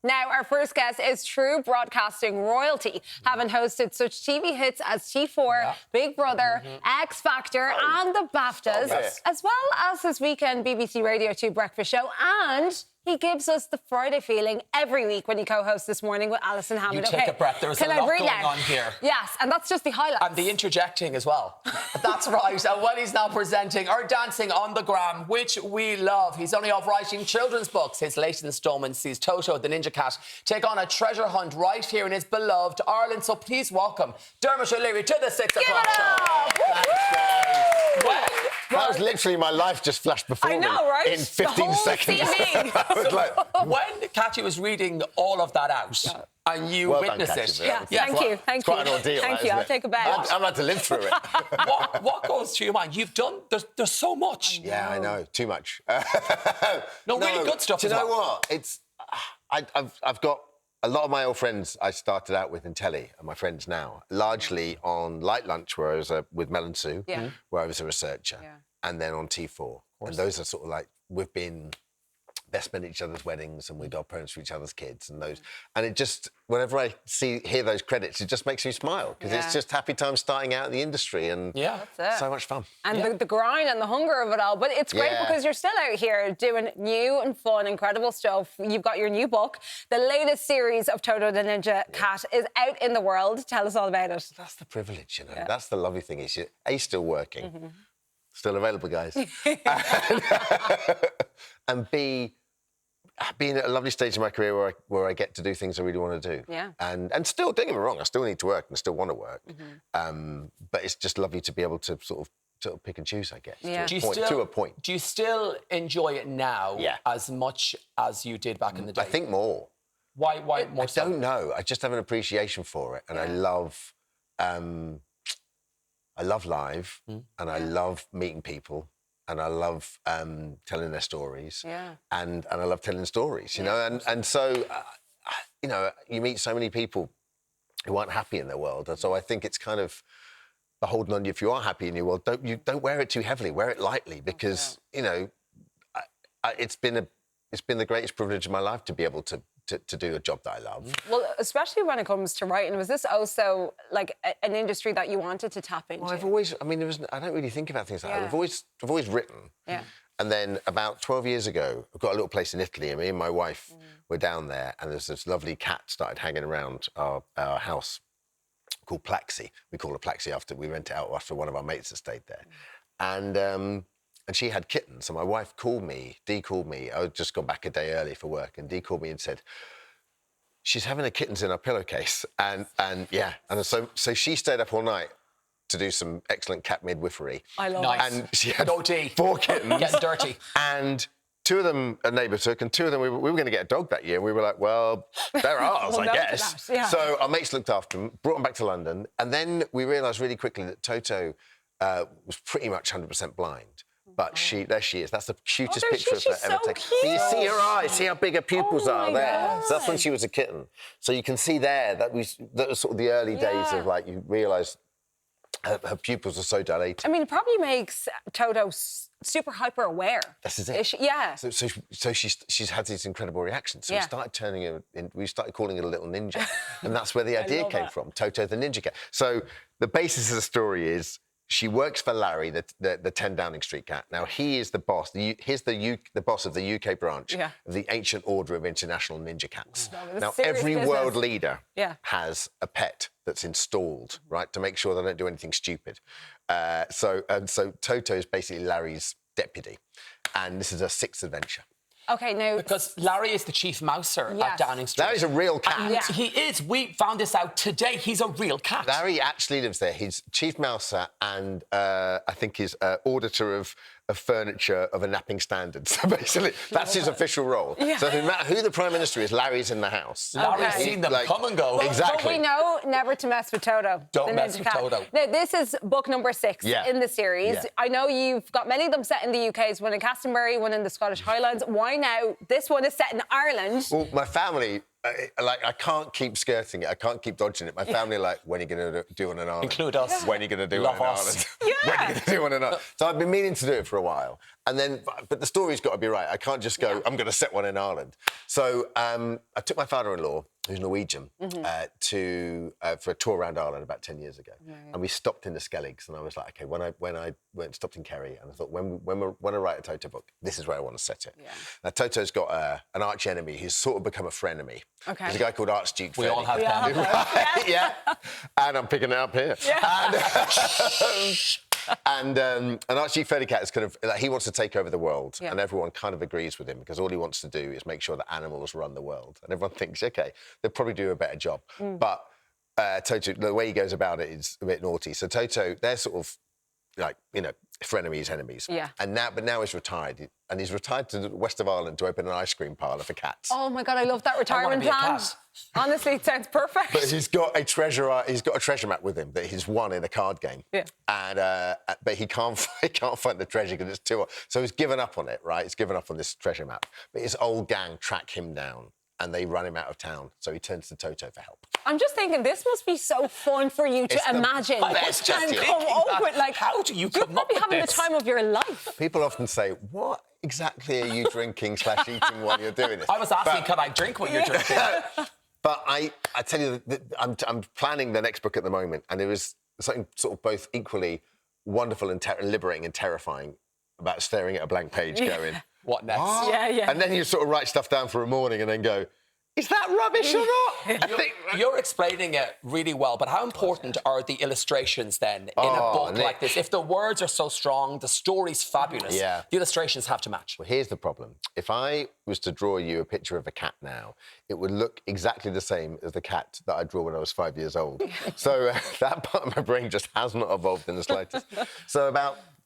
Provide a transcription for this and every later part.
Now, our first guest is true broadcasting royalty, having hosted such TV hits as T4, Big Brother, X Factor and the BAFTAs, as well as his weekend BBC Radio 2 breakfast show, and he gives us the Friday feeling every week when he co-hosts This Morning with Alison Hammond. You take a breath. There's a lot going on here. Yes, and that's just the highlights. And the interjecting as well. That's right. And when he's now presenting or dancing on the gram, which we love, he's only off writing children's books. His latest instalment sees Toto the Ninja Cat take on a treasure hunt right here in his beloved Ireland. So please welcome Dermot O'Leary to the 6 o'clock show. That was literally my life just flashed before me. I know, right? In 15 seconds. I was like, when Cathy was reading all of that out, and you witnessed it. Thank you. It's quite an ordeal. Thank you. I'll take a bet. I'm about to live through it. what goes through your mind? You've done. There's so much. Yeah, I know. Too much. Really good stuff. Do you know what? It's. I've got a lot of my old friends I started out with in telly, and my friends now, largely on Light Lunch, where I was with Mel and Sue, where I was a researcher, and then on T4. And those are sort of like, we've been best men at each other's weddings and we're godparents for each other's kids and those. And it just, whenever I hear those credits, it just makes me smile because it's just happy times starting out in the industry and so much fun. And the grind and the hunger of it all. But it's great because you're still out here doing new and fun, incredible stuff. You've got your new book. The latest series of Toto the Ninja Cat is out in the world. Tell us all about it. That's the privilege, you know. That's the lovely thing is you're A, still working, still available, guys. And B, being at a lovely stage in my career where I get to do things I really want to do. Yeah. And still, don't get me wrong, I still need to work and still want to work. But it's just lovely to be able to sort of pick and choose, I guess, to a point. Do you still enjoy it now as much as you did back in the day? I think more. Why more so? I don't know. I just have an appreciation for it. And I love live and I love meeting people. And I love telling their stories, and I love telling stories, you know. And so, you know, you meet so many people who aren't happy in their world, and so I think it's kind of beholden on you if you are happy in your world. Don't wear it too heavily. Wear it lightly because you know, it's been the greatest privilege of my life to be able to do a job that I love. Well, especially when it comes to writing, was this also like an industry that you wanted to tap into? Well, I've always, I mean, I don't really think about things like that. I've always written. Yeah. And then about 12 years ago, I've got a little place in Italy, and me and my wife were down there, and there's this lovely cat started hanging around our house called Plaxi. We call her Plaxi after we rent it out after one of our mates that stayed there. And she had kittens, so my wife Dee called me. I had just gone back a day early for work, and Dee called me and said, she's having the kittens in her pillowcase. And so she stayed up all night to do some excellent cat midwifery. I love it. And she had 4 kittens. Getting dirty. And 2 of them a neighbour took, and 2 of them, we were going to get a dog that year. We were like, well, they're ours, I guess. So our mates looked after them, brought them back to London, and then we realised really quickly that Toto was pretty much 100% blind. But there she is. That's the cutest picture of her ever taken. So you see her eyes, see how big her pupils are there. So that's when she was a kitten. So you can see there that was sort of the early days of like you realise her pupils are so dilated. I mean, it probably makes Toto super hyper aware. This is it. So she's had these incredible reactions. So we started calling it a little ninja, and that's where the idea came from. Toto the Ninja Cat. So the basis of the story is, she works for Larry, the 10 Downing Street cat. Now, he is the boss. He's the boss of the UK branch of the Ancient Order of International Ninja Cats. Now, every world leader has a pet that's installed, right, to make sure they don't do anything stupid. So Toto is basically Larry's deputy. And this is her 6th adventure. Okay, now... Because Larry is the chief mouser at Downing Street. Larry's a real cat. He is. We found this out today. He's a real cat. Larry actually lives there. He's chief mouser and I think he's auditor of furniture of a napping standard. So basically, that's his official role. Yeah. So no matter who the Prime Minister is, Larry's in the house. Larry's seen them come and go. Exactly. But we know never to mess with Toto. Don't mess with Toto. Now, this is book number 6 in the series. Yeah. I know you've got many of them set in the UK. There's one in Glastonbury, one in the Scottish Highlands. Why now? This one is set in Ireland. Well, my family... I can't keep skirting it. I can't keep dodging it. My family when are you going to do one in Ireland? Include us. When are you going to do one in Ireland? When are you going to do one in Ireland? So I've been meaning to do it for a while. And then, but the story's got to be right. I can't just go, I'm going to set one in Ireland. So I took my father-in-law, who's Norwegian, for a tour around Ireland about 10 years ago. And we stopped in the Skelligs, and I was like, okay, when I stopped in Kerry, and I thought, when I write a Toto book, this is where I want to set it. Now, Toto's got an arch enemy who's sort of become a frenemy. Okay. There's a guy called Archduke We all have Freddy. them. Yeah. And I'm picking it up here. And Archduke Freddy Cat is kind of, like, he wants to take over the world, and everyone kind of agrees with him because all he wants to do is make sure that animals run the world. And everyone thinks, OK, they'll probably do a better job. But Toto, the way he goes about it is a bit naughty. So Toto, they're sort of like, you know, frenemies, enemies. Yeah. But now he's retired, and he's retired to the west of Ireland to open an ice cream parlour for cats. Oh my God, I love that retirement be a plan. cat. Honestly, it sounds perfect. But he's got a treasure map with him that he's won in a card game. Yeah. And but he can't find the treasure because it's too hard. So he's given up on it, right? He's given up on this treasure map. But his old gang track him down, and they run him out of town. So he turns to Toto for help. I'm just thinking, this must be so fun for you to imagine best and idea. come up with, like, How do you you're come up probably with having this? the time of your life. People often say, what exactly are you drinking / eating while you're doing this? I was asking, can I drink what you're drinking? But I tell you, I'm planning the next book at the moment, and it was something sort of both equally wonderful and liberating and terrifying about staring at a blank page going, What next? "What?" Yeah. And then you sort of write stuff down for a morning and then go, is that rubbish or not? You're explaining it really well, but how important are the illustrations then in a book Nick. like this? If the words are so strong, the story's fabulous, Yeah. the illustrations have to match. Well, here's the problem. If I was to draw you a picture of a cat now, it would look exactly the same as the cat that I drew when I was 5 years old. So that part of my brain just has not evolved in the slightest. So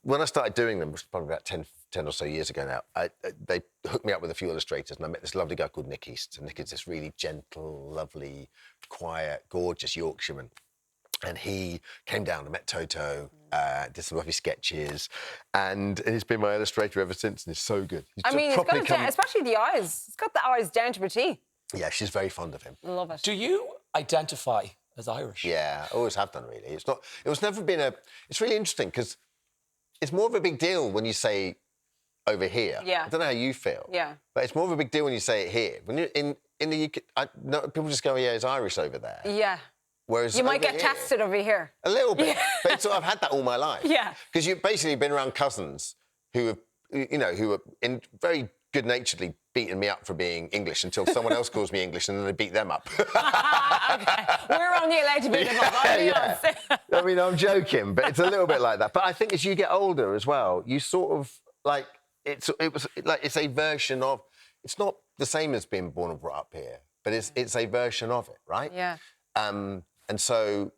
when I started doing them, which was probably about 10 or so years ago now, they hooked me up with a few illustrators, and I met this lovely guy called Nick East. And Nick is this really gentle, lovely, quiet, gorgeous Yorkshireman. And he came down and met Toto, did some lovely sketches, and he's been my illustrator ever since, and he's so good. I mean, especially the eyes. It's got the eyes down to a T. Yeah, she's very fond of him. Love it. Do you identify as Irish? Yeah, I always have done, really. It's really interesting, because it's more of a big deal when you say over here. Yeah. I don't know how you feel. Yeah. But it's more of a big deal when you say it here. When you're in the UK, people just go, yeah, it's Irish over there. Yeah. Whereas You might over get here, tested over here. a little bit. But I've had that all my life. Yeah. Because you've basically been around cousins who are in very good-naturedly beating me up for being English until someone else calls me English and then they beat them up. Okay. We're only allowed to beat them up. I'll be honest. I mean, I'm joking, but it's a little bit like that. But I think as you get older as well, you sort of like it's a version of. It's not the same as being born and brought up here, but it's a version of it, right? Yeah. And so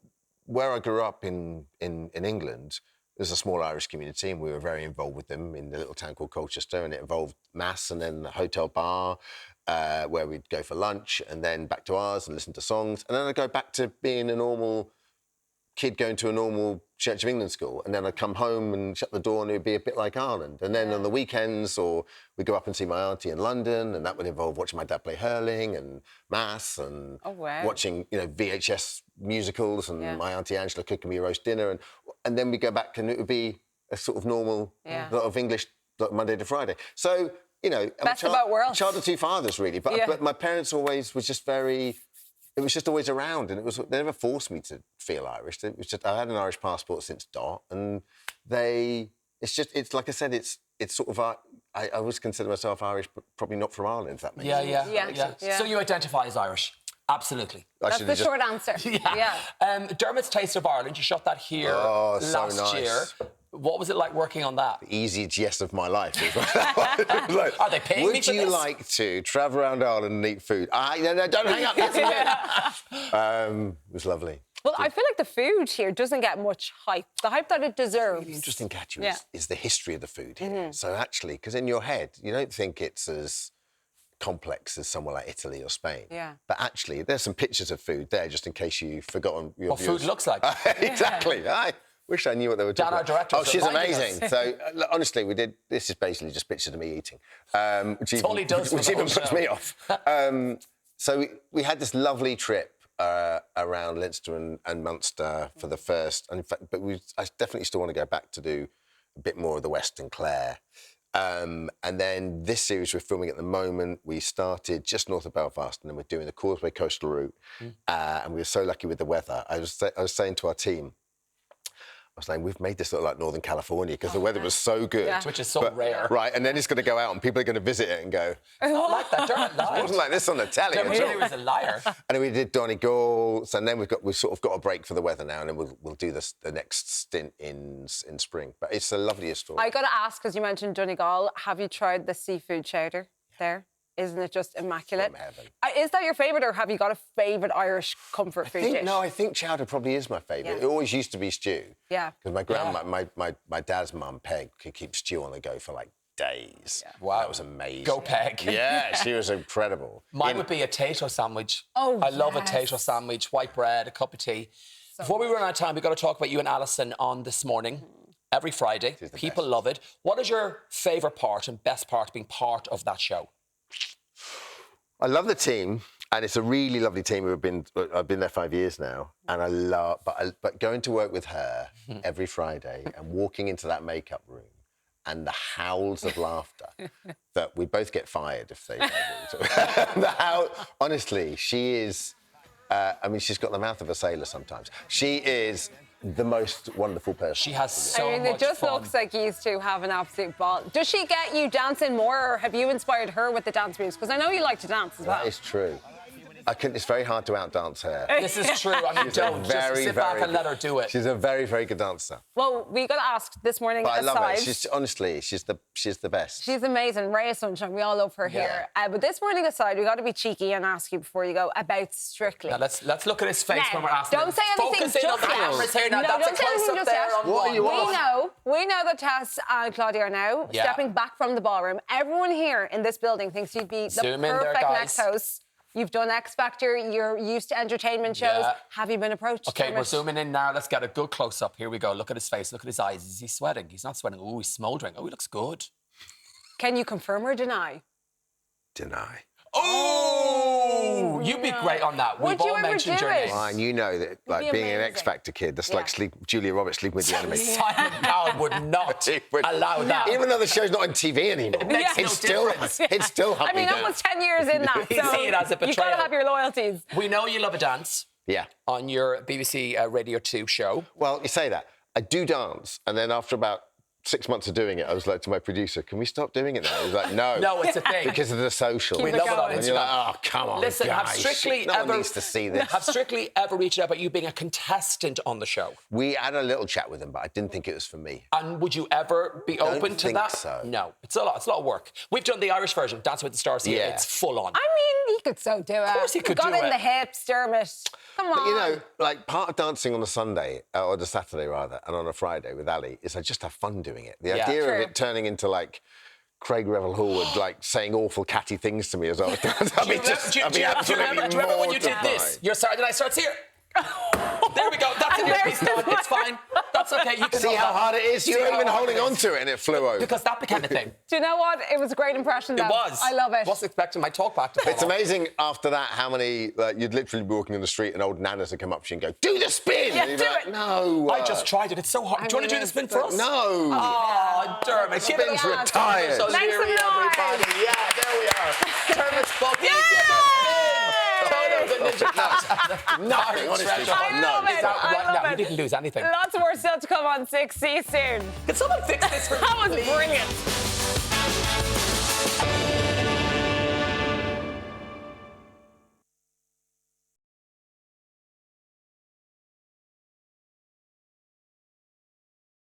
where I grew up in England, there's a small Irish community, and we were very involved with them in the little town called Colchester, and it involved mass and then the hotel bar, where we'd go for lunch, and then back to ours and listen to songs, and then I'd go back to being a normal kid going to a normal Church of England school, and then I'd come home and shut the door, and it would be a bit like Ireland. And then on the weekends, or we'd go up and see my auntie in London, and that would involve watching my dad play hurling and mass and watching, VHS musicals, and my auntie Angela cooking me a roast dinner, and then we go back, and it would be a sort of normal lot of English, like Monday to Friday. So, Best of both worlds. Child of two fathers, really. But my parents always was just very. It was just always around, and they never forced me to feel Irish. It was just I had an Irish passport since dot, and it's like I said, it's sort of I always consider myself Irish, but probably not from Ireland. If that makes sense. Yeah. So you identify as Irish? Absolutely. That's the short answer. Yeah. Dermot's Taste of Ireland. You shot that here last year. What was it like working on that? The easiest yes of my life. Are they paying me for Would you this? like to travel around Ireland and eat food? No, don't hang up. Yes, it was lovely. Well, I feel like the food here doesn't get much hype. The hype that it deserves. The interesting catch is the history of the food here. So actually, because in your head, you don't think it's as complex as somewhere like Italy or Spain. Yeah. But actually, there's some pictures of food there, just in case you've forgotten your What food looks like. Exactly. I wish I knew what they were talking Dan, our about. director, Oh, she's reminding amazing. So, honestly, this is basically just pictures of me eating. Which all he does for which the even whole puts show. me off. So we had this lovely trip around Leinster and Munster for the first, and in fact, but I definitely still want to go back to do a bit more of the Western Clare. And then this series we're filming at the moment, we started just north of Belfast, and then we're doing the Causeway Coastal Route. And we were so lucky with the weather. I was saying to our team, I was saying, we've made this look like Northern California because the weather was so good. Which is so rare. Right, and then it's going to go out and people are going to visit it and go, I like that. Dermot lied. it wasn't like this on the telly. Dermot O'Leary was a liar. And then we did Donegal, and then we've sort of got a break for the weather now, and then we'll do the next stint in spring. But it's the loveliest story. I got to ask, because you mentioned Donegal, have you tried the seafood chowder there? Isn't it just immaculate? From heaven. Is that your favourite, or have you got a favourite Irish comfort food dish? No, I think chowder probably is my favourite. Yeah. It always used to be stew. Yeah. Because my grandma, my dad's mum, Peg, could keep stew on the go for like days. Yeah. Wow. That was amazing. Go Peg. Yeah, she was incredible. Mine would be a Tato sandwich. Oh, I love a yes. Tato sandwich, white bread, a cup of tea. Before we run out of time, we've got to talk about you and Alison on This Morning. Every Friday. People love it. What is your favourite part and best part of being part of that show? I love the team, and it's a really lovely team. I've been there 5 years now, and I love. But going to work with her every Friday and walking into that makeup room, and the howls of laughter that we both get fired if they. Honestly, she is. I mean, she's got the mouth of a sailor sometimes. She is the most wonderful person. She has so much it just fun. looks like you two have an absolute ball. Does she get you dancing more, or have you inspired her with the dance moves? Because I know you like to dance as well. That is true. It's very hard to outdance her. This is true. I mean, don't just sit back and let her do it. She's a very, very good dancer. Well, we got to ask This Morning But I aside. love her. She's the best. She's amazing. Ray of Sunshine. We all love her here. But This Morning aside, we got to be cheeky and ask you before you go about Strictly. Now, let's look at his face when we're asking Don't him. say anything Focus in just on the yet. cameras here now. No, That's don't a say anything close-up just there yet. on What one. are you on? We know that Tess and Claudia are now stepping back from the ballroom. Everyone here in this building thinks you'd be the Zoom in there, perfect guys. next host. You've done X Factor. You're used to entertainment shows. Yeah. Have you been approached? Okay, Dermot? we're zooming in now. Let's get a good close-up. Here we go. Look at his face. Look at his eyes. Is he sweating? He's not sweating. Oh, he's smouldering. Oh, he looks good. Can you confirm or deny? Deny. Oh, you'd be great on that. Would We've you all ever mentioned do your it? name. Fine, you know that, like, be being an amazing. X Factor kid, that's like Julia Roberts sleeping with the enemy. Simon Cowell would not allow that. Even though the show's not on TV anymore, makes no it's still difference. it's still I mean, happening. almost 10 years in that. He's So seen it as a you've got betrayal. to have your loyalties. We know you love a dance Yeah. on your BBC Radio 2 show. Well, you say that. I do dance, and then after about 6 months of doing it, I was like to my producer, "Can we stop doing it now?" He was like, "No, No, it's a thing. because of the social." We love it on going. And you're Instagram. like, "Oh, come on, Listen, have guys. Strictly no ever one needs to see this." Have Strictly ever reached out about you being a contestant on the show? We had a little chat with him, but I didn't think it was for me. And would you ever be open to think that? so. No, it's a lot. It's a lot of work. We've done the Irish version, Dance with the Stars. Here. Yeah. It's full on. I mean, he could so do it. Of course he could got do in it. the hips, Dermot. Come on. But you know, like part of dancing on a Sunday, or the Saturday rather, and on a Friday with Ali is I just have fun doing it. The Yeah. idea True. of it turning into like Craig Revel Horwood, like saying awful catty things to me as I was dancing. Do you remember when you did this? Your Saturday Night starts here. There we go. That's an earpiece done. It's fine. That's okay. You can See hold how that. hard it is? See You weren't how even hard holding it on is. to it and it flew over. Because that became a thing. Do you know what? It was a great impression, though. It was. I love it. Wasn't expecting my talk back to fall It's off. amazing after that how many, like, you'd literally be walking in the street and old nanas would come up to you and go, "Do the spin!" Yeah, and you'd be do like, it. "No. I just tried it. It's so hard. Do you want to do the spin for us? No. Oh, Dermot. Give it Spin's a retired. Dermot Make some O'Leary, noise. everybody. Yeah, there we are. Dermot's book. Yay! Toto the Ninja Cat. Nothing, honestly. treasure. I love No. it. Is that I right love now? it. You didn't lose anything. Lots more still to come on 6. See you soon. Can someone fix this for me, That was please? brilliant.